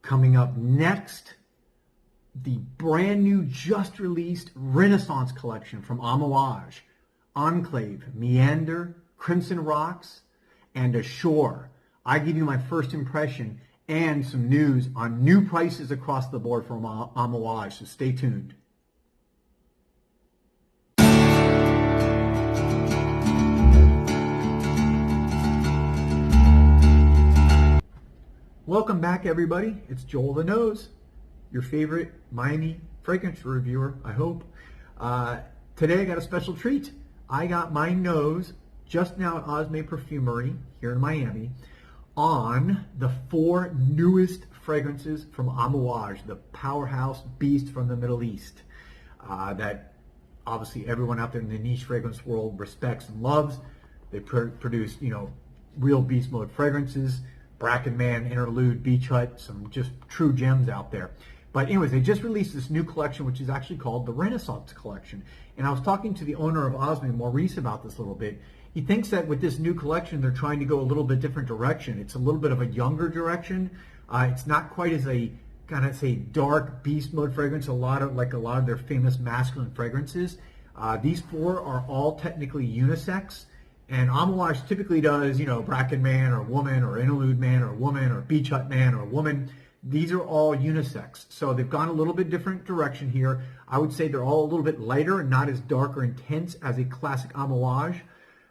Coming up next, the brand new, just released Renaissance collection from Amouage, Enclave, Meander, Crimson Rocks, and Ashore. I give you my first impression and some news on new prices across the board from Amouage, so stay tuned. Welcome back, everybody. It's Joel the Nose, your favorite Miami fragrance reviewer, I hope. Today I got a special treat. I got my nose just now at Osme Perfumery here in Miami on the 4 newest fragrances from Amouage, the powerhouse beast from the Middle East that obviously everyone out there in the niche fragrance world respects and loves. They produce, real beast mode fragrances. Bracken Man, Interlude, Beach Hut, some just true gems out there. But anyways, they just released this new collection, which is actually called the Renaissance Collection. And I was talking to the owner of Osme, Maurice, about this a little bit. He thinks that with this new collection, they're trying to go a little bit different direction. It's a little bit of a younger direction. It's not quite as a kind of say dark beast mode fragrance. A lot of their famous masculine fragrances. These 4 are all technically unisex. And Amouage typically does, Bracken Man or woman or Interlude Man or woman or Beach Hut Man or woman. These are all unisex. So they've gone a little bit different direction here. I would say they're all a little bit lighter and not as dark or intense as a classic Amouage.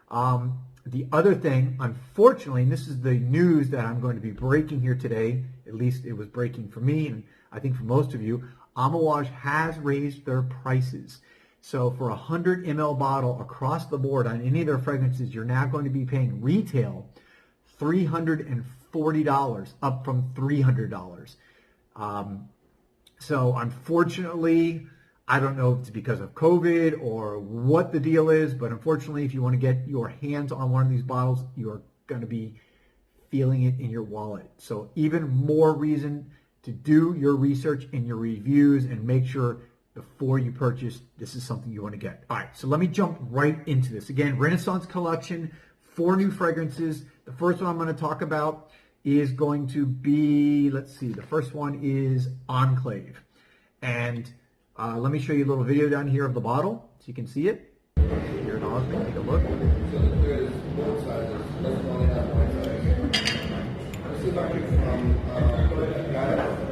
The other thing, unfortunately, and this is the news that I'm going to be breaking here today, at least it was breaking for me and I think for most of you, Amouage has raised their prices. So for a 100 ml bottle across the board on any of their fragrances, you're now going to be paying retail $340, up from $300. So unfortunately, I don't know if it's because of COVID or what the deal is, but unfortunately, if you want to get your hands on one of these bottles, you're going to be feeling it in your wallet. So even more reason to do your research and your reviews and make sure before you purchase, this is something you want to get. All right, so let me jump right into this. Again, Renaissance Collection, 4 new fragrances. The first one I'm going to talk about is going to be, let's see, the first one is Enclave. And let me show you a little video down here of the bottle so you can see it. Here in Osme, take a look. So there's both sizes. Doesn't only have one size. Let's see if I can got it.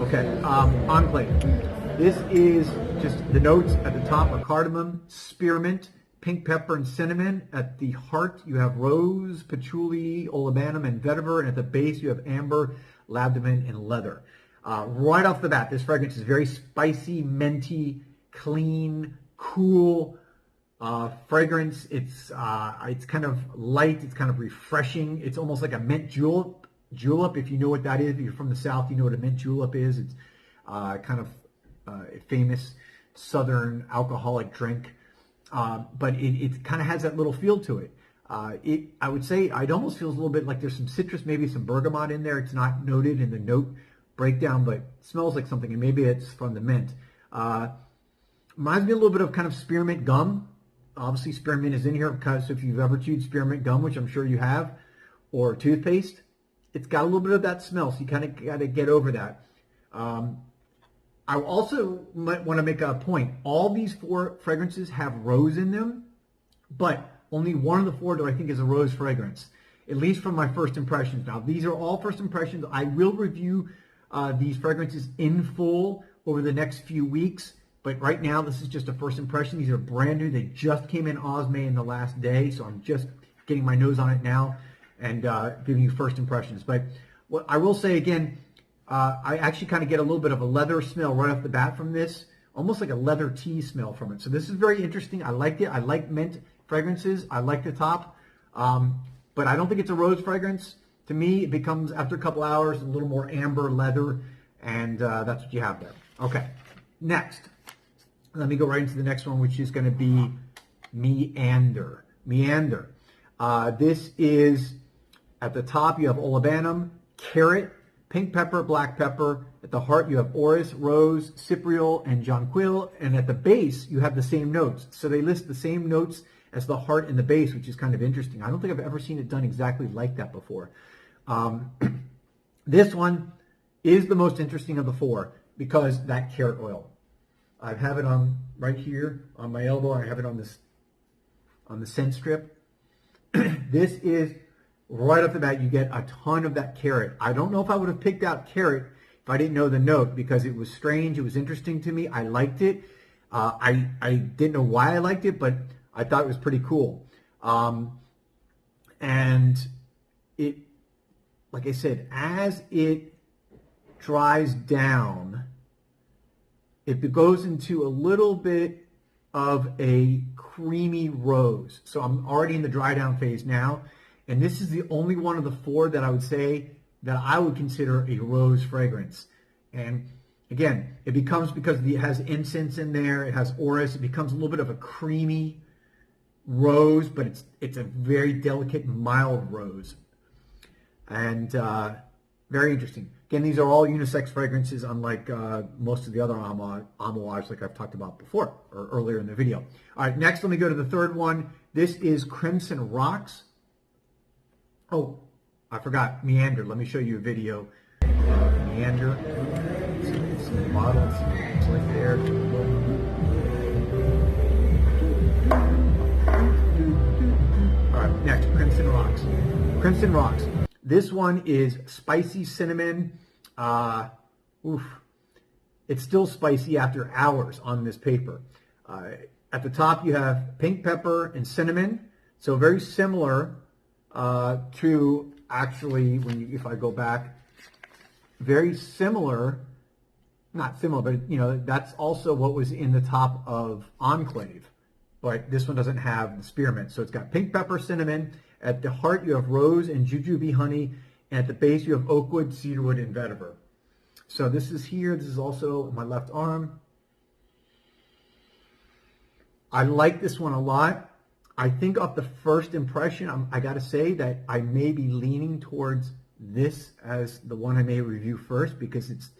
Okay, Enclave. This is just the notes at the top are cardamom, spearmint, pink pepper, and cinnamon. At the heart, you have rose, patchouli, olibanum, and vetiver. And at the base, you have amber, ladamine, and leather. Right off the bat, this fragrance is very spicy, minty, clean, cool fragrance. It's kind of light. It's kind of refreshing. It's almost like a mint julep. Julep, if you know what that is, if you're from the South, you know what a mint julep is. It's kind of a famous Southern alcoholic drink, but it kind of has that little feel to it. I would say it almost feels a little bit like there's some citrus, maybe some bergamot in there. It's not noted in the note breakdown, but it smells like something, and maybe it's from the mint. Reminds me a little bit of kind of spearmint gum. Obviously, spearmint is in here because if you've ever chewed spearmint gum, which I'm sure you have, or toothpaste, it's got a little bit of that smell, so you kind of got to get over that. I also might want to make a point. All these 4 fragrances have rose in them, but only one of the 4 do I think is a rose fragrance, at least from my first impressions. Now, these are all first impressions. I will review these fragrances in full over the next few weeks, but right now this is just a first impression. These are brand new. They just came in Osme in the last day, so I'm just getting my nose on it now and giving you first impressions. But what I will say again, I actually kind of get a little bit of a leather smell right off the bat from this, almost like a leather tea smell from it. So this is very interesting. I liked it. I like mint fragrances. I like the top, but I don't think it's a rose fragrance. To me, it becomes, after a couple hours, a little more amber leather, and that's what you have there. Okay, next. Let me go right into the next one, which is going to be Meander. Meander. This is, at the top, you have olibanum, carrot, pink pepper, black pepper. At the heart, you have orris, rose, cypriol, and jonquil. And at the base, you have the same notes. So they list the same notes as the heart and the base, which is kind of interesting. I don't think I've ever seen it done exactly like that before. This one is the most interesting of the four because that carrot oil. I have it on right here on my elbow. I have it on the scent strip. This is right off the bat. You get a ton of that carrot. I don't know if I would have picked out carrot if I didn't know the note because it was strange. It was interesting to me. I liked it. I didn't know why I liked it, but I thought it was pretty cool. And it, like I said, as it dries down, it goes into a little bit of a creamy rose. So I'm already in the dry down phase now. And this is the only one of the four that I would say that I would consider a rose fragrance. And again, it becomes, because it has incense in there, it has orris, it becomes a little bit of a creamy rose, but it's a very delicate, mild rose. And very interesting. Again, these are all unisex fragrances, unlike most of the other Amouage like I've talked about before or earlier in the video. All right, next let me go to the third one. This is Crimson Rocks. Oh, I forgot, Meander. Let me show you a video of Meander. It's in the bottle. It's right there. All right, next, Crimson Rocks. Crimson Rocks. This one is spicy cinnamon. It's still spicy after hours on this paper. At the top, you have pink pepper and cinnamon. So very similar to, actually, if I go back, very similar, not similar, but you know, that's also what was in the top of Enclave. But this one doesn't have the spearmint. So it's got pink pepper, cinnamon. At the heart, you have rose and jujube honey. And at the base, you have oakwood, cedarwood, and vetiver. So this is here. This is also my left arm. I like this one a lot. I think off the first impression, I got to say that I may be leaning towards this as the one I may review first because it's,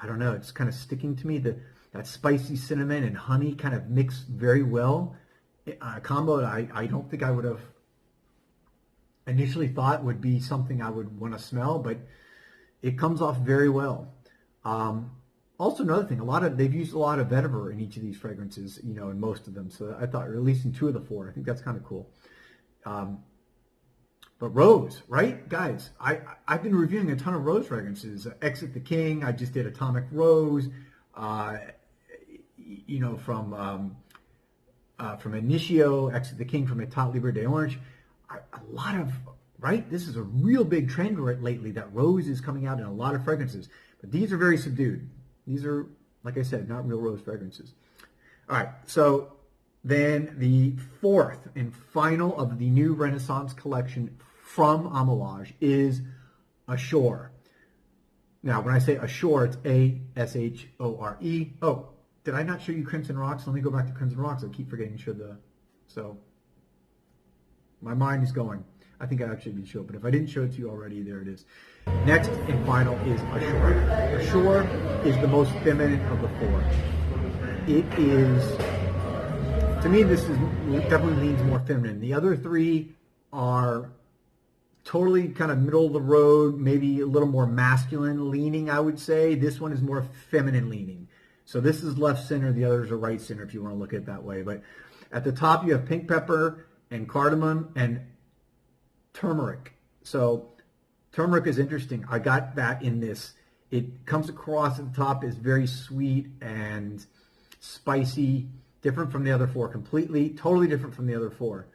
I don't know, it's kind of sticking to me. That spicy cinnamon and honey kind of mix very well. A combo that I don't think I would have initially thought would be something I would want to smell, but it comes off very well. Also, another thing, they've used a lot of vetiver in each of these fragrances, you know, in most of them. So I thought, or at least in two of the four, I think that's kind of cool. But rose, right, guys? I've been reviewing a ton of rose fragrances. Exit the King. I just did Atomic Rose. You know, from Initio, Exit the King from Etat Libre d'Orange. A lot of, right? This is a real big trend lately that rose is coming out in a lot of fragrances. But these are very subdued. These are, like I said, not real rose fragrances. All right, so then the fourth and final of the new Renaissance collection from Amouage is Ashore. Now, when I say Ashore, it's A-S-H-O-R-E. Oh, did I not show you Crimson Rocks? Let me go back to Crimson Rocks. I keep forgetting to show so my mind is going. I think I actually did show it, but if I didn't show it to you already, there it is. Next and final is Ashore. Ashore is the most feminine of the four. It is, to me, this is definitely leans more feminine. The other three are totally kind of middle of the road, maybe a little more masculine leaning, I would say. This one is more feminine leaning. So this is left center, the others are right center if you want to look at it that way. But at the top, you have pink pepper and cardamom and turmeric. So turmeric is interesting. I got that in this. It comes across at the top as very sweet and spicy, different from the other four completely, totally different from the other four.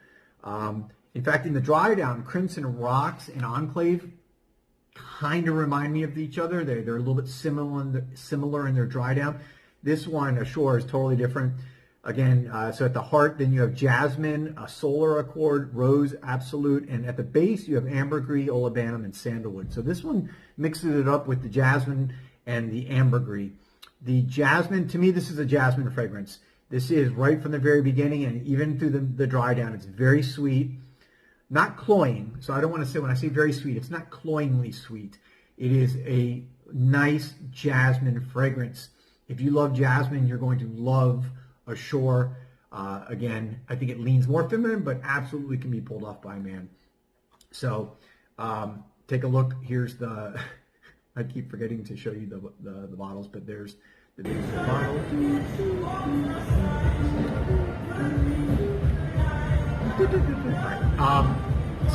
In fact, in the dry down, Crimson Rocks and Enclave kind of remind me of each other. They're a little bit similar in their dry down. This one, Ashore, is totally different. Again, so at the heart, then you have jasmine, a solar accord, rose, absolute, and at the base you have ambergris, olibanum, and sandalwood. So this one mixes it up with the jasmine and the ambergris. The jasmine, to me, this is a jasmine fragrance. This is right from the very beginning and even through the dry down. It's very sweet, not cloying. So I don't want to say, when I say very sweet, it's not cloyingly sweet. It is a nice jasmine fragrance. If you love jasmine, you're going to love Ashore. Again, I think it leans more feminine, but absolutely can be pulled off by a man. So take a look. Here's the I keep forgetting to show you the bottles, but there's the big bottle.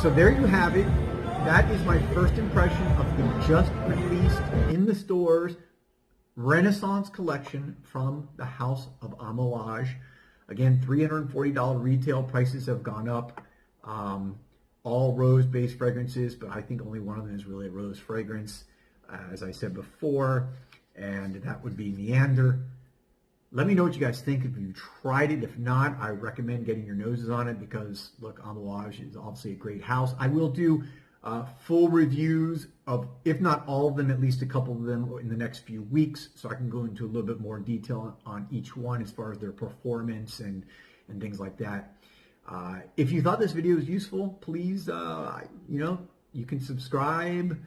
So there you have it. That is my first impression of the just released in the stores Renaissance collection from the House of Amouage. Again, $340 retail. Prices have gone up. All rose-based fragrances, but I think only one of them is really a rose fragrance, as I said before, and that would be Meander. Let me know what you guys think if you tried it. If not, I recommend getting your noses on it because, look, Amouage is obviously a great house. I will do full reviews of, if not all of them, at least a couple of them in the next few weeks, so I can go into a little bit more detail on each one as far as their performance and things like that. If you thought this video was useful, please, you can subscribe.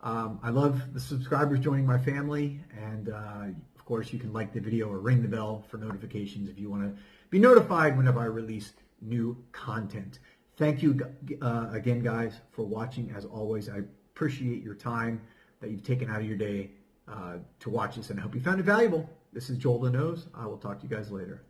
I love the subscribers joining my family, and of course, you can like the video or ring the bell for notifications if you want to be notified whenever I release new content. Thank you again, guys, for watching. As always, I appreciate your time that you've taken out of your day to watch this, and I hope you found it valuable. This is Joel the Nose. I will talk to you guys later.